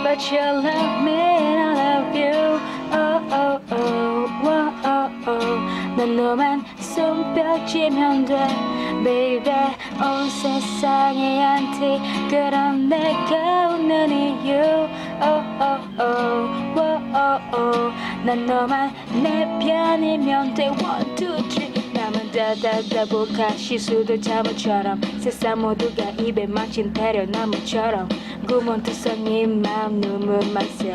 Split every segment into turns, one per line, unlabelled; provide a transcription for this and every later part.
but you love me and I love you. Oh oh oh, whoa, oh oh. 난 너만 손뼉치면 돼, baby. 온 세상에 안티 그럼 내가 웃는 이유. Oh oh oh, whoa, oh oh. 난 너만 내 편이면 돼. One, two, three. 남은 다다다보가 시수도 자모처럼 세상 모두가 입에 맞힌 대려나무처럼 구몬투성인 마음 눈물만 새.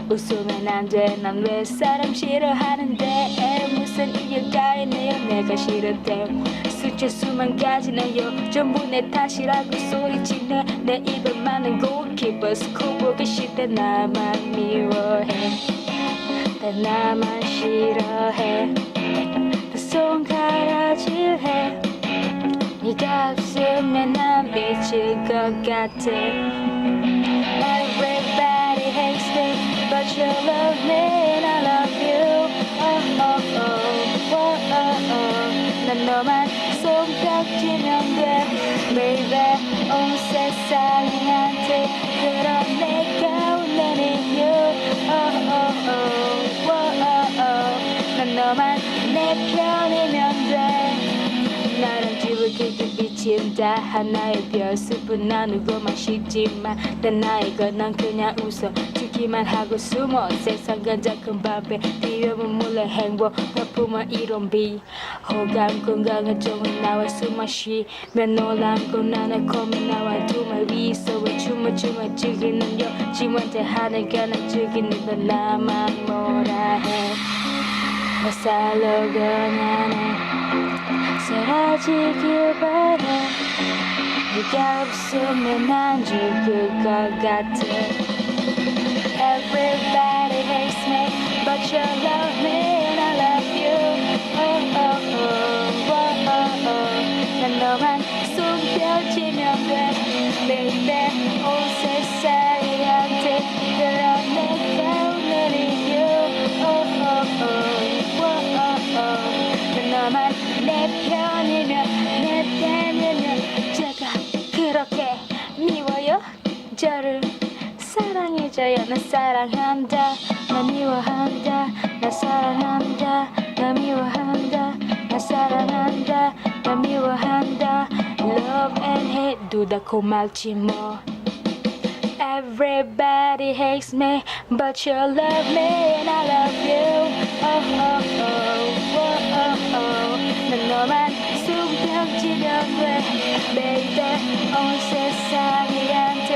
웃으면 안 돼. 난 왜 사람 싫어하는데 무슨 이유가 있네요. 내가 싫은데 숫자 수만 가지네요. 전부 내 탓이라고 소리치네. 내 입에 많은 골키퍼스 코 보기 싫대. 나만 미워해, 다 나만 싫어해. 다 손가락질해. 네가 없으면 난 미칠 것 같아. Everybody hates me, but you love me and I love you. Oh oh oh, oh oh oh. 난 너만 손뼉치면 돼, baby. 온 세상이 한테 그럼 내가 웃는 이유. Oh oh oh, oh oh oh. 난 너만 내 편이면 돼. 나랑 집을 길게 비친다. 하나의 별 숲은 나누고만 싶지만 난 나이가 난 그냥 웃어 주기만 하고 숨어. 세상 가장 큰 밥에 뛰어면 몰래 행복 화품은 이론 비 호감 건강한 종은 나와 숨만 쉬면 놀랍고 나는 고민 나와 두말 위서 왜 춤을 즐기는 여지한테 하늘가 난 즐기는 넌 나만 뭐라 해. 나 살려고 나네 사라지길 바래. 네가 없으면 난 죽을 것 같아. Everybody hates me, but you love me and I love you. Oh oh oh, oh oh oh. 난 너만 손뼉치면 돼, baby. 온 세상이 한테 그럼 내가 웃는 이유. Oh oh oh, oh oh oh. 난 너만 내 편이면 내 팬이면 제가 그렇게 미워요. 저를 사랑해줘요. 나 사랑한다, 나 미워한다. 나 사랑한다, 나 미워한다. 나 사랑한다, 나 미워한다. Love and hate 둘 다 고맙지 뭐. Everybody hates me, but you love me and I love you. Oh oh oh, oh oh oh. 난 너만 손뼉치면 돼, baby. 온 세상이 한테